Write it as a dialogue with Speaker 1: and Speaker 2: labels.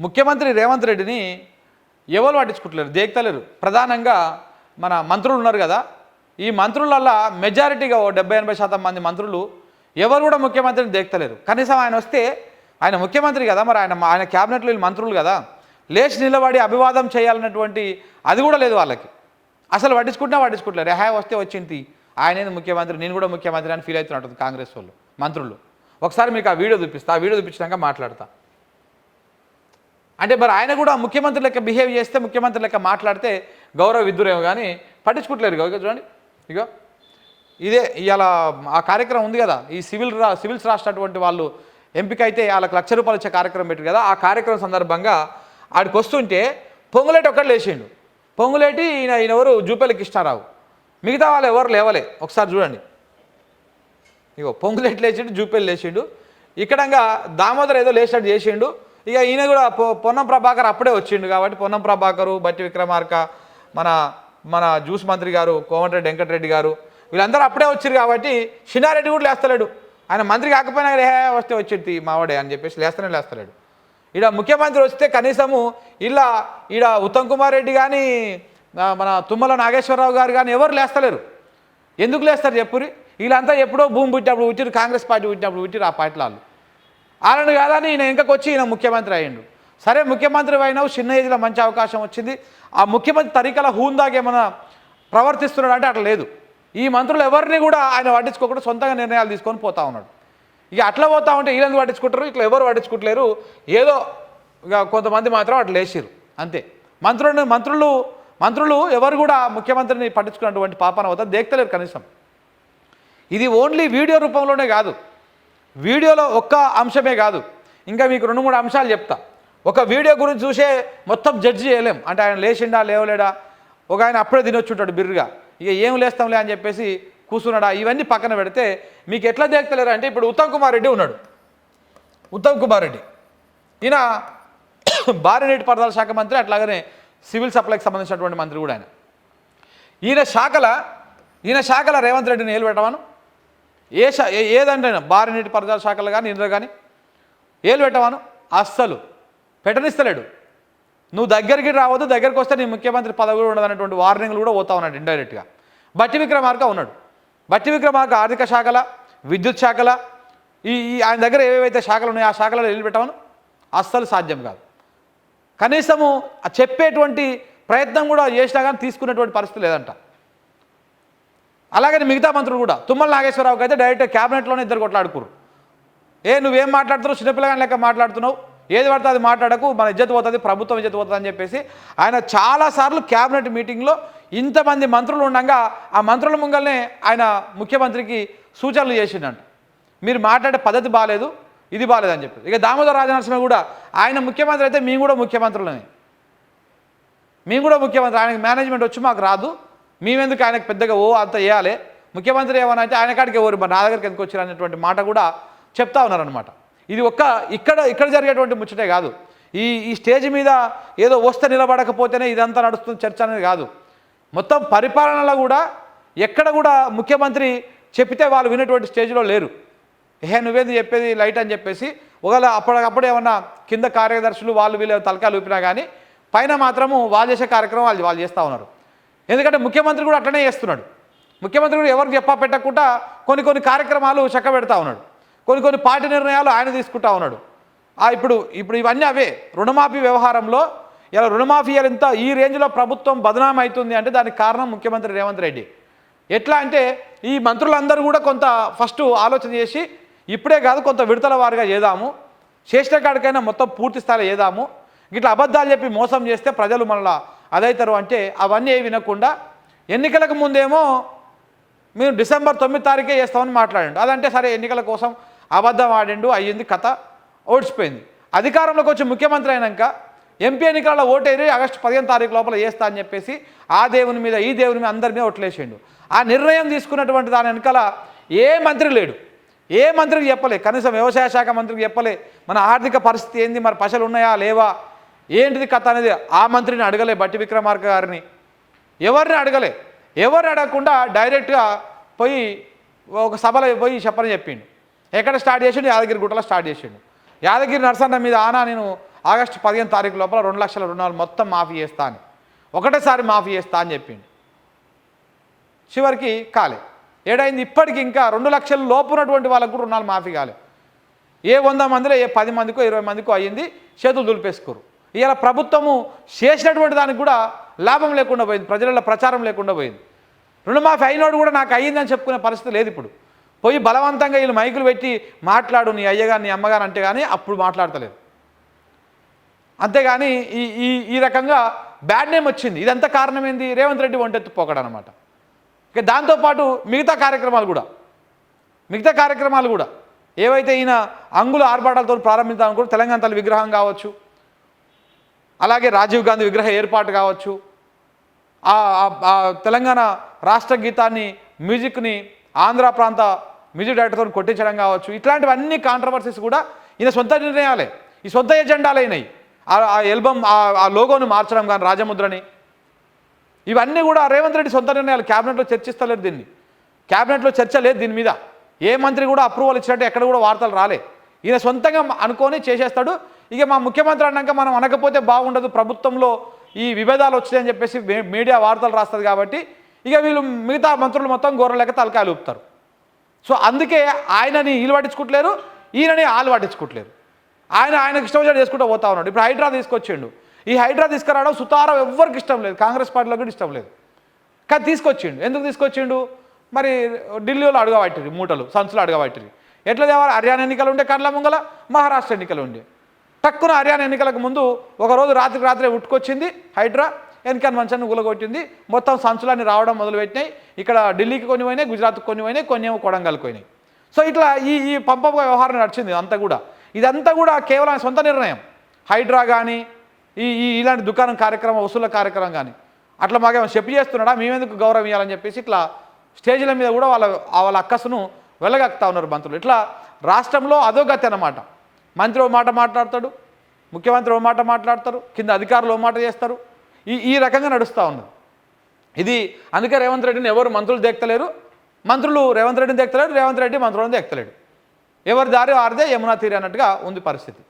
Speaker 1: ముఖ్యమంత్రి రేవంత్ రెడ్డిని ఎవరు పట్టించుకుంటలేరు, దేక్తలేరు. ప్రధానంగా మన మంత్రులు ఉన్నారు కదా, ఈ మంత్రులల్లో మెజారిటీగా 70-80% మంది మంత్రులు ఎవరు కూడా ముఖ్యమంత్రిని దేక్తలేరు. కనీసం ఆయన వస్తే, ఆయన ముఖ్యమంత్రి కదా, మరి ఆయన క్యాబినెట్లో వీళ్ళు మంత్రులు కదా, లేచి నిలబడి అభివాదం చేయాలన్నటువంటి అది కూడా లేదు వాళ్ళకి. అసలు పట్టించుకుంటలేరు. వస్తే వచ్చింది ఆయనేది ముఖ్యమంత్రి, నేను కూడా ముఖ్యమంత్రి అని ఫీల్ అవుతున్నట్టుంది కాంగ్రెస్ వాళ్ళు మంత్రులు. ఒకసారి మీకు ఆ వీడియో చూపిస్తా, ఆ వీడియో చూపించినాక మాట్లాడతా. అంటే మరి ఆయన కూడా ముఖ్యమంత్రి లెక్క బిహేవ్ చేస్తే, ముఖ్యమంత్రి లెక్క మాట్లాడితే గౌరవ విద్దురేమో కానీ పట్టించుకుంటలేరు. ఇక చూడండి, ఇగో ఇదే ఇవాళ ఆ కార్యక్రమం ఉంది కదా, ఈ సివిల్స్ రాసినటువంటి వాళ్ళు ఎంపిక అయితే వాళ్ళకి ₹1,00,000 ఇచ్చే కార్యక్రమం పెట్టారు కదా, ఆ కార్యక్రమం సందర్భంగా ఆడికి వస్తుంటే పొంగులేటి ఒక్కడు లేచిండు. పొంగులేటి ఈయన ఎవరు, జూపల్లి కృష్ణారావు. మిగతా వాళ్ళు ఎవరు లేవలే. ఒకసారి చూడండి, ఇగో పొంగులేటి లేచిండు, జూపల్లి లేచిండు, ఇక్కడంగా దామోదర్ ఏదో లేచినట్టు చేసిండు. ఇక ఈయన కూడా పొన్నం ప్రభాకర్ అప్పుడే వచ్చిండు కాబట్టి పొన్నం ప్రభాకరు, బట్టి విక్రమార్క, మన జ్యూస్ మంత్రి గారు కోమటిరెడ్డి వెంకటరెడ్డి గారు వీళ్ళందరూ అప్పుడే వచ్చారు కాబట్టి షిన్నారెడ్డి కూడా లేస్తలేడు. ఆయన మంత్రి కాకపోయినా వస్తే వచ్చేది మావాడే అని చెప్పేసి లేస్తలేడు. ఈడ ముఖ్యమంత్రి వస్తే కనీసము ఈడ ఉత్తమ్ కుమార్ రెడ్డి కానీ, మన తుమ్మల నాగేశ్వరరావు గారు కానీ ఎవరు లేస్తలేరు. ఎందుకు లేస్తారు చెప్పురి? వీళ్ళంతా ఎప్పుడో భూమి పుట్టినప్పుడు పుట్టిరు, కాంగ్రెస్ పార్టీ పుట్టినప్పుడు పుట్టిరు ఆ పార్టీలో వాళ్ళని కాదని ఈయన ఇంకొచ్చి ఈయన ముఖ్యమంత్రి అయ్యిండు. సరే ముఖ్యమంత్రి అయినావు, చిన్న ఏజ్లో మంచి అవకాశం వచ్చింది. ఆ ముఖ్యమంత్రి తరీకల హూందాకేమన్నా ప్రవర్తిస్తున్నాడు అంటే అట్లా లేదు. ఈ మంత్రులు ఎవరిని కూడా ఆయన పట్టించుకోకుండా సొంతంగా నిర్ణయాలు తీసుకొని పోతా ఉన్నాడు. ఇక అట్లా పోతా ఉంటే వీళ్ళని పట్టించుకుంటారు, ఇట్లా ఎవరు పట్టించుకుంటలేరు. ఏదో ఇక కొంతమంది మాత్రం అట్లా లేచిరు అంతే. మంత్రులు ఎవరు కూడా ముఖ్యమంత్రిని పట్టించుకున్నటువంటి పాపన అవుతుంది దేక్తలేరు కనీసం. ఇది ఓన్లీ వీడియో రూపంలోనే కాదు, వీడియోలో ఒక్క అంశమే కాదు, ఇంకా మీకు 2-3 అంశాలు చెప్తా. ఒక వీడియో గురించి చూసే మొత్తం జడ్జి చేయలేం. అంటే ఆయన లేచిండా లేవలేడా, ఒక ఆయన అప్పుడే తినొచ్చుంటాడు బిర్రుగా, ఇక ఏం లేస్తాంలే అని చెప్పేసి కూర్చున్నాడా, ఇవన్నీ పక్కన పెడితే మీకు ఎట్లా దేక్తలేరు అంటే, ఇప్పుడు ఉత్తమ్ కుమార్ రెడ్డి ఉన్నాడు. ఉత్తమ్ కుమార్ రెడ్డి ఈయన భారీ నీటిపారుదల శాఖ మంత్రి, అట్లాగనే సివిల్ సప్లైకి సంబంధించినటువంటి మంత్రి కూడా ఆయన. ఈయన శాఖల రేవంత్ రెడ్డిని ఏలు పెట్టమను, ఏదంటే భారీ నీటిపారుదల శాఖలు కానీ ఇందులో కానీ ఏలు పెట్టమను, అస్సలు పెట్టనిస్తలేడు. నువ్వు దగ్గరికి రావద్దు, దగ్గరికి వస్తే నీ ముఖ్యమంత్రి పదవి కూడా ఉండదు అనేటువంటి వార్నింగ్లు కూడా పోతా ఉన్నాడు ఇండైరెక్ట్గా. బట్టి విక్రమార్క ఉన్నాడు. బట్టి విక్రమార్క ఆర్థిక శాఖల, విద్యుత్ శాఖల, ఆయన దగ్గర ఏవేవైతే శాఖలు ఉన్నాయో ఆ శాఖలలో ఏలు పెట్టమను, అస్సలు సాధ్యం కాదు. కనీసము చెప్పేటువంటి ప్రయత్నం కూడా చేసినా కానీ తీసుకునేటువంటి పరిస్థితి లేదంట. అలాగని మిగతా మంత్రులు కూడా, తుమ్మల నాగేశ్వరరావుకి అయితే డైరెక్ట్ క్యాబినెట్లోనే ఇద్దరు కొట్లాడుకురు. నువ్వేం మాట్లాడుతున్నావు, చిన్నపిల్లగాని లెక్క మాట్లాడుతున్నావు, ఏది పడితే అది మాట్లాడకు, మన ఇజ్జత్ పోతుంది, ప్రభుత్వం ఇజ్జత్ పోతుంది అని చెప్పేసి ఆయన చాలాసార్లు క్యాబినెట్ మీటింగ్లో ఇంతమంది మంత్రులు ఉండగా ఆ మంత్రుల ముంగల్నే ఆయన ముఖ్యమంత్రికి సూచనలు చేసిండంట. మీరు మాట్లాడే పద్ధతి బాగాలేదు, ఇది బాగాలేదని చెప్పి. ఇక దామోదర్ రాజనరసింహ కూడా ఆయన ముఖ్యమంత్రి అయితే మేము కూడా ముఖ్యమంత్రులని, ఆయనకి మేనేజ్మెంట్ వచ్చి మాకు రాదు, మేమెందుకు ఆయనకు పెద్దగా అంత వేయాలి, ముఖ్యమంత్రి ఏమన్నా అయితే ఆయన కాడికి ఎవరు నా దగ్గరికి ఎందుకు వచ్చారు అనేటువంటి మాట కూడా చెప్తా ఉన్నారనమాట. ఇది ఇక్కడ జరిగేటువంటి ముచ్చటే కాదు. ఈ స్టేజ్ మీద ఏదో వస్తే నిలబడకపోతేనే ఇదంతా నడుస్తుంది చర్చ అనేది కాదు. మొత్తం పరిపాలనలో కూడా ఎక్కడ కూడా ముఖ్యమంత్రి చెప్పితే వాళ్ళు వినేటువంటి స్టేజ్లో లేరు. నువ్వేంది చెప్పేది లైట్ అని చెప్పేసి ఒకవేళ అప్పటికప్పుడు ఏమన్నా కింద కార్యదర్శులు వీళ్ళు తలకాయలు ఊపినా కానీ పైన మాత్రము వాళ్ళు చేసే కార్యక్రమం వాళ్ళు చేస్తూ ఉన్నారు. ఎందుకంటే ముఖ్యమంత్రి కూడా అట్లనే చేస్తున్నాడు. ముఖ్యమంత్రి కూడా ఎవరికి చెప్పా పెట్టకుండా కొన్ని కార్యక్రమాలు చక్క పెడతా ఉన్నాడు. కొన్ని పార్టీ నిర్ణయాలు ఆయన తీసుకుంటా ఉన్నాడు. ఇప్పుడు ఇవన్నీ అవే. రుణమాఫీ వ్యవహారంలో ఇలా రుణమాఫీ ఎంత ఈ రేంజ్లో ప్రభుత్వం బదనాం అవుతుంది అంటే దానికి కారణం ముఖ్యమంత్రి రేవంత్ రెడ్డి. ఎట్లా అంటే ఈ మంత్రులందరూ కూడా కొంత ఫస్ట్ ఆలోచన చేసి ఇప్పుడే కాదు కొంత విడతల వారిగా చేద్దాము, చేసిన కాడికైనా మొత్తం పూర్తి స్థాయిలో చేద్దాము, ఇట్లా అబద్ధాలు చెప్పి మోసం చేస్తే ప్రజలు మళ్ళీ అదైతారు అంటే అవన్నీ వినకుండా ఎన్నికలకు ముందేమో మేము డిసెంబర్ 9 తారీఖే చేస్తామని మాట్లాడండు. అదంటే సరే ఎన్నికల కోసం అబద్ధం ఆడిండు, అయ్యింది, కథ ఓడిచిపోయింది. అధికారంలోకి వచ్చి ముఖ్యమంత్రి అయినాక ఎంపీ ఎన్నికలలో ఓటేరి ఆగస్టు 15 తారీఖు లోపల చేస్తా అని చెప్పేసి ఆ దేవుని మీద ఈ దేవుని మీద అందరి మీద ఓట్లేసిండు. ఆ నిర్ణయం తీసుకున్నటువంటి దాని వెనకాల ఏ మంత్రి లేడు, ఏ మంత్రికి చెప్పలే, కనీసం వ్యవసాయ శాఖ మంత్రికి చెప్పలే మన ఆర్థిక పరిస్థితి ఏంది, మరి పైసలు ఉన్నాయా లేవా, ఏంటిది కథ అనేది ఆ మంత్రిని అడగలే, బట్టి విక్రమార్క గారిని ఎవరిని అడగకుండా డైరెక్ట్గా పోయి ఒక సభలో పోయి చెప్పని చెప్పిండు. ఎక్కడ స్టార్ట్ చేసిండు? యాదగిరి గుట్టలో స్టార్ట్ చేసిండు. యాదగిరి నరసన్న మీద నేను ఆగస్టు 15 తారీఖు లోపల 2 లక్షల రుణాలు మొత్తం మాఫీ చేస్తా అని, ఒకటేసారి మాఫీ చేస్తా అని చెప్పిండు. చివరికి కాలే. ఏడైంది, ఇప్పటికి ఇంకా 2 లక్షల లోపు ఉన్నటువంటి వాళ్ళకు కూడా రుణాలు మాఫీ కాలే. ఏ 100 మందిలో ఏ 10 మందికో 20 మందికో అయ్యింది, చేతులు దులిపేసుకోరు. ఇలా ప్రభుత్వము చేసినటువంటి దానికి కూడా లాభం లేకుండా పోయింది, ప్రజలలో ప్రచారం లేకుండా పోయింది. రుణమాఫీ అయినోడు కూడా నాకు అయ్యిందని చెప్పుకునే పరిస్థితి లేదు. ఇప్పుడు పోయి బలవంతంగా వీళ్ళు మైకులు పెట్టి మాట్లాడు నీ అయ్యగారు నీ అమ్మగారు అంటే కానీ అప్పుడు మాట్లాడతలేదు. అంతేగాని ఈ ఈ ఈ రకంగా బ్యాడ్ నేమ్ వచ్చింది. ఇదంతా కారణం ఏంది? రేవంత్ రెడ్డి ఒంటెత్తుపోకడు అనమాట. ఇక దాంతోపాటు మిగతా కార్యక్రమాలు కూడా ఏవైతే ఈయన అంగుల ఆర్భాటాలతో ప్రారంభించాలనుకుంటే తెలంగాణ తల్లి విగ్రహం కావచ్చు, అలాగే రాజీవ్ గాంధీ విగ్రహ ఏర్పాటు కావచ్చు, తెలంగాణ రాష్ట్ర గీతాన్ని మ్యూజిక్ని ఆంధ్ర ప్రాంత మ్యూజిక్ డైరెక్టర్తో కొట్టించడం కావచ్చు, ఇట్లాంటివన్నీ కాంట్రవర్సీస్ కూడా ఈయన సొంత నిర్ణయాలే, ఈ సొంత ఎజెండాలు అయినాయి. ఆ ఎల్బమ్ ఆ లోగోను మార్చడం కానీ రాజముద్రని, ఇవన్నీ కూడా రేవంత్ రెడ్డి సొంత నిర్ణయాలు. క్యాబినెట్లో చర్చిస్తలేరు దీన్ని, క్యాబినెట్లో చర్చ లేదు దీని మీద. ఏ మంత్రి కూడా అప్రూవల్ ఇచ్చినట్టు ఎక్కడ కూడా వార్తలు రాలే. ఈయన సొంతంగా అనుకొని చేసేస్తాడు. ఇక మా ముఖ్యమంత్రి అన్నాక మనం అనకపోతే బాగుండదు, ప్రభుత్వంలో ఈ విభేదాలు వచ్చాయని చెప్పేసి మీడియా వార్తలు రాస్తుంది కాబట్టి ఇక వీళ్ళు మిగతా మంత్రులు మొత్తం గోర్రలేక తలకాయలు ఊపుతారు. సో అందుకే ఆయనని వీళ్ళు పట్టించుకుంటలేరు, ఈయనని వాళ్ళు పట్టించుకుంటలేరు. ఆయనకు ఇష్టం వచ్చి చేసుకుంటూ పోతా ఉన్నాడు. ఇప్పుడు హైడ్రా తీసుకొచ్చిండు. ఈ హైడ్రా తీసుకురావడం సుతారం ఎవ్వరికి ఇష్టం లేదు, కాంగ్రెస్ పార్టీలో కూడా ఇష్టం లేదు. కానీ తీసుకొచ్చిండు. ఎందుకు తీసుకొచ్చిండు? మరి ఢిల్లీలో అడగబట్టిరి, మూటలు సంచులు అడగబట్టిరి. ఎట్లా తేవాలి? హర్యానా ఎన్నికలు ఉండే కండ్ల ముంగల, మహారాష్ట్ర ఎన్నికలు ఉండే. టక్కున హర్యానా ఎన్నికలకు ముందు ఒకరోజు రాత్రే ఉట్టుకొచ్చింది హైడ్రా, ఎన్నికల మంచాన్ని గులగొట్టింది. మొత్తం సంచులన్నీ రావడం మొదలుపెట్టినాయి. ఇక్కడ ఢిల్లీకి కొన్ని పోయినాయి, గుజరాత్కి కొన్ని పోయినాయి, కొన్ని ఏమో కొడంగల్కి పోయినాయి. సో ఇట్లా ఈ పంపక వ్యవహారం నడిచింది ఇదంతా కూడా కేవలం సొంత నిర్ణయం. హైడ్రా కానీ ఇలాంటి దుకాణం కార్యక్రమం, వసూళ్ళ కార్యక్రమం కానీ అట్లా మాకేమో చెప్పి చేస్తున్నాడా, మేమెందుకు గౌరవం ఇవ్వాలని చెప్పేసి ఇట్లా స్టేజ్ల మీద కూడా వాళ్ళ అక్కసును వెళ్ళగక్తా ఉన్నారు మంత్రులు. ఇట్లా రాష్ట్రంలో అధోగతి అన్నమాట. మంత్రి ఓ మాట మాట్లాడతాడు, ముఖ్యమంత్రి ఓ మాట మాట్లాడతారు, కింద అధికారులు ఓ మాట చేస్తారు. ఈ రకంగా నడుస్తూ ఉన్నది ఇది. అందుకే రేవంత్ రెడ్డిని ఎవరు మంత్రులు దేక్తలేరు, మంత్రులు రేవంత్ రెడ్డిని దేక్తలేరు, రేవంత్ రెడ్డి మంత్రులను దేక్తలేడు. ఎవరి దారి వారిదే యమునా తీరే అన్నట్టుగా ఉంది పరిస్థితి.